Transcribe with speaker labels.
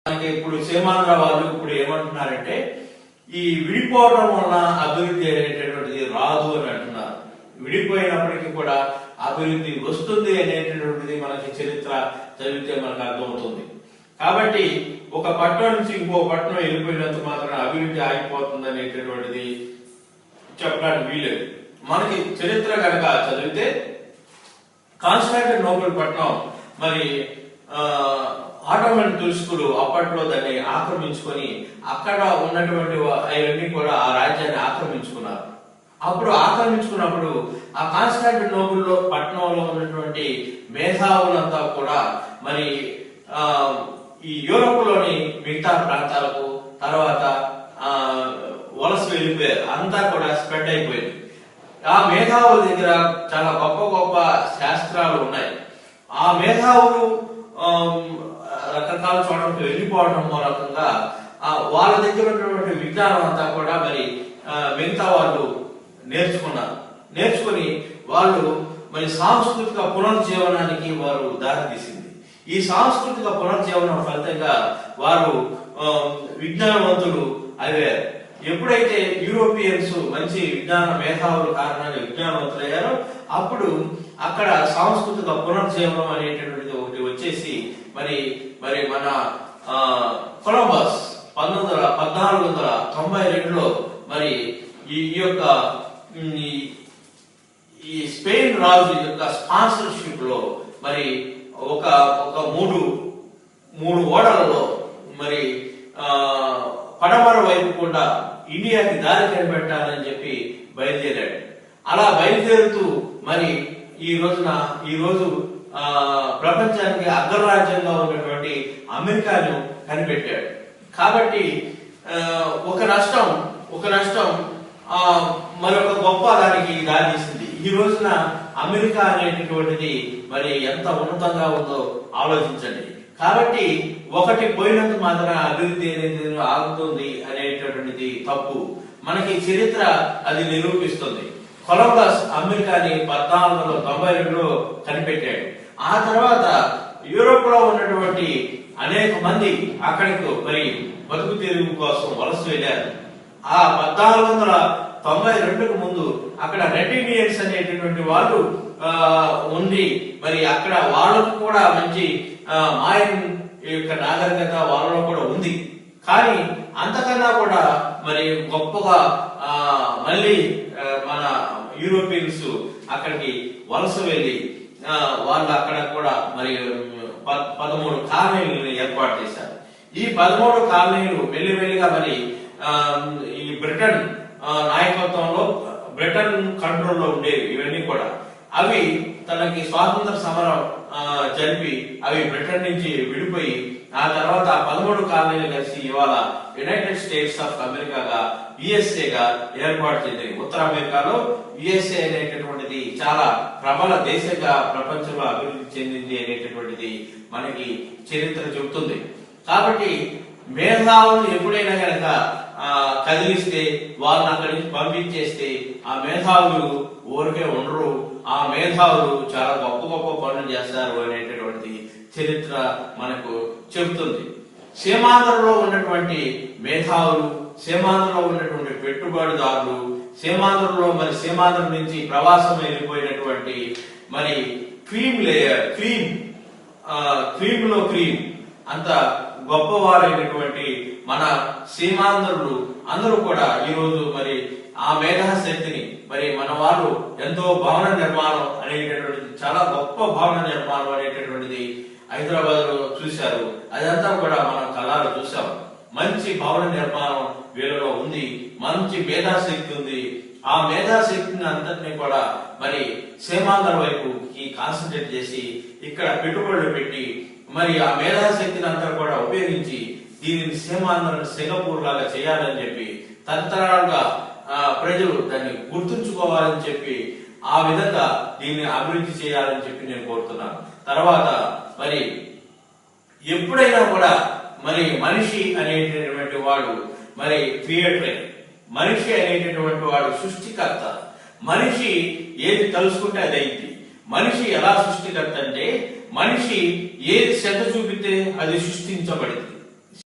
Speaker 1: మనకి ఇప్పుడు సీమాంధ్ర వాళ్ళు ఇప్పుడు ఏమంటున్నారంటే ఈ విడిపోవడం వలన అభివృద్ధి అనేటటువంటిది రాదు అని అంటున్నారు. విడిపోయినప్పటికీ కూడా అభివృద్ధి వస్తుంది అనేటటువంటిది మనకి చరిత్ర చదివితే మనకు అర్థమవుతుంది. కాబట్టి ఒక పట్టణం నుంచి ఇంకో పట్టణం వెళ్ళిపోయినంత మాత్రం అభివృద్ధి ఆగిపోతుంది అనేటటువంటిది చెప్పడానికి వీలేదు. మనకి చరిత్ర కనుక చదివితే కాన్స్టాంటినోపుల్ పట్టణం మరి ఆటోమన్ తుర్కులు అప్పట్లో దాన్ని ఆక్రమించుకొని అక్కడ ఉన్నటువంటి అవన్నీ కూడా ఆ రాజ్యాన్ని ఆక్రమించుకున్నారు. అప్పుడు ఆక్రమించుకున్నప్పుడు ఆ కాన్స్టాంటినోపుల్ పట్టణంలో ఉన్నటువంటి మేధావులంతా కూడా మరి ఈ యూరోప్ లోని మిగతా ప్రాంతాలకు తర్వాత వలస వెళ్ళిపోయారు. అంతా కూడా స్ప్రెడ్ అయిపోయింది. ఆ మేధావుల దగ్గర చాలా గొప్ప గొప్ప శాస్త్రాలు ఉన్నాయి. ఆ మేధావులు రకరకాల చోట్లకి వెళ్ళిపోవడం మూలకంగా వాళ్ళ దగ్గర ఉన్నటువంటి విజ్ఞానం అంతా కూడా మరి మిగతా వాళ్ళు నేర్చుకుని వాళ్ళు మరి సాంస్కృతిక పునర్జీవనానికి వారు దారితీసింది. ఈ సాంస్కృతిక పునర్జీవనం ఫలితంగా వారు విజ్ఞానవంతులు అయ్యారు. ఎప్పుడైతే యూరోపియన్స్ మంచి విజ్ఞాన మేధావుల కారణంగా విజ్ఞానవంతులయ్యారో అప్పుడు అక్కడ సాంస్కృతిక పునర్జీవనం అనేటటువంటిది ఒకటి వచ్చేసి మరి మరి మన కొలంబస్ 1492లో మరి ఈ యొక్క ఈ స్పెయిన్ రాజు యొక్క స్పాన్సర్షిప్ లో మరి ఒక మూడు ఓడలలో మరి పడమర వైపు కూడా ఇండియాకి దారి కనిపెట్టాలని చెప్పి బయలుదేరాడు. అలా బయలుదేరుతూ మరి ఈ రోజు ప్రపంచానికి అగ్రరాజ్యంగా ఉన్నటువంటి అమెరికాను కనిపెట్టాడు. కాబట్టి ఒక నష్టం మరొక గొప్ప దానికి దారితీసింది. ఈ రోజున అమెరికా అనేటటువంటిది మరి ఎంత ఉన్నతంగా ఉందో ఆలోచించండి. కాబట్టి ఒకటి పోయినంత మాత్రం అభివృద్ధి అనేది ఆగుతుంది అనేటటువంటిది తప్పు. మనకి చరిత్ర అది నిరూపిస్తుంది. కొలంబస్ అమెరికాని 1492లో కనిపెట్టాడు. ఆ తర్వాత యూరోప్ లో ఉన్నటువంటి అనేక మంది అక్కడికి మరి బతుకు తెరువు కోసం వలస వెళ్ళారు. ఆ 1492కు ముందు అక్కడ రెడ్ ఇండియన్స్ అనేటటువంటి వాళ్ళు ఉండి మరి అక్కడ వాళ్ళకు కూడా మంచి మాయన్ యొక్క నాగరికత వాళ్ళలో కూడా ఉంది. కానీ అంతకన్నా కూడా మరి గొప్పగా మళ్ళీ మన యూరోపియన్స్ అక్కడికి వలస వెళ్ళి వాళ్ళు అక్కడ కూడా మరి 13 కాలనీలను ఏర్పాటు చేశారు. ఈ 13 కాలనీలు మెల్లిమెల్లిగా మరి ఈ బ్రిటన్ నాయకత్వంలో బ్రిటన్ కంట్రోల్లో ఉండేవి. ఇవన్నీ కూడా అవి తనకి స్వాతంత్ర సమరం జరిపి అవి బ్రిటన్ నుంచి విడిపోయి ఆ తర్వాత 13 కాలనీలు కలిసి ఇవాళ యునైటెడ్ స్టేట్స్ ఆఫ్ అమెరికాగా యుఎస్ఏ గా ఏర్పాటు చెందింది. ఉత్తర అమెరికాలో యుఎస్ఏ అనేటటువంటిది చాలా ప్రబల దేశంగా ప్రపంచంలో అభివృద్ధి చెందింది అనేటటువంటిది మనకి చరిత్ర చెబుతుంది. కాబట్టి మేధావులను ఎప్పుడైనా కనుక కదిలిస్తే వాళ్ళని అక్కడి నుంచి పంపించేస్తే ఆ మేధావులు ఊరికే ఉండరు. ఆ మేధావులు చాలా గొప్ప గొప్ప పనులు చేస్తారు అనేటటువంటి చరిత్ర మనకు చెబుతుంది. సీమాంధ్రలో ఉన్నటువంటి మేధావులు, సీమాంధ్రలో ఉన్నటువంటి పెట్టుబడిదారులు, సీమాంధ్ర నుంచి ప్రవాసం వెళ్ళిపోయినటువంటి మరి క్రీమ్ లో క్రీమ్ అంత గొప్పవారైనటువంటి మన సీమాంధ్రులు అందరూ కూడా ఈరోజు మరి ఆ మేధాశక్తిని మరి మన వాళ్ళు ఎంతో భవన నిర్మాణం అనేటటువంటిది చాలా గొప్ప భవన నిర్మాణం అనేటటువంటిది హైదరాబాద్ లో చూశారు. అదంతా కూడా మనం కళాలు చూసాం. మంచి భవన నిర్మాణం వీళ్ళలో ఉంది. మంచి మేధాశక్తి ఉంది. ఆ మేధాశక్తిని అంతటినీ కూడా మరి సీమాంధ్ర వైపు కాన్సన్ట్రేట్ చేసి ఇక్కడ పెట్టుబడులు పెట్టి మరి ఆ మేధాశక్తిని అంతా కూడా ఉపయోగించి దీనిని సీమాంధ్రను సింగపూర్ లాగా చేయాలని చెప్పి తరతరాలుగా ప్రజలు దాన్ని గుర్తుంచుకోవాలని చెప్పి ఆ విధంగా దీన్ని అభివృద్ధి చేయాలని చెప్పి నేను కోరుతున్నాను. తర్వాత మరి ఎప్పుడైనా కూడా మరి మనిషి అనేటటువంటి వాడు మరి క్రియేటర్, మనిషి అనేటటువంటి వాడు సృష్టికర్త. మనిషి ఏది తలుసుకుంటే అది అయింది. మనిషి ఎలా సృష్టికర్త అంటే మనిషి ఏది శ్రద్ధ చూపితే అది సృష్టించబడింది.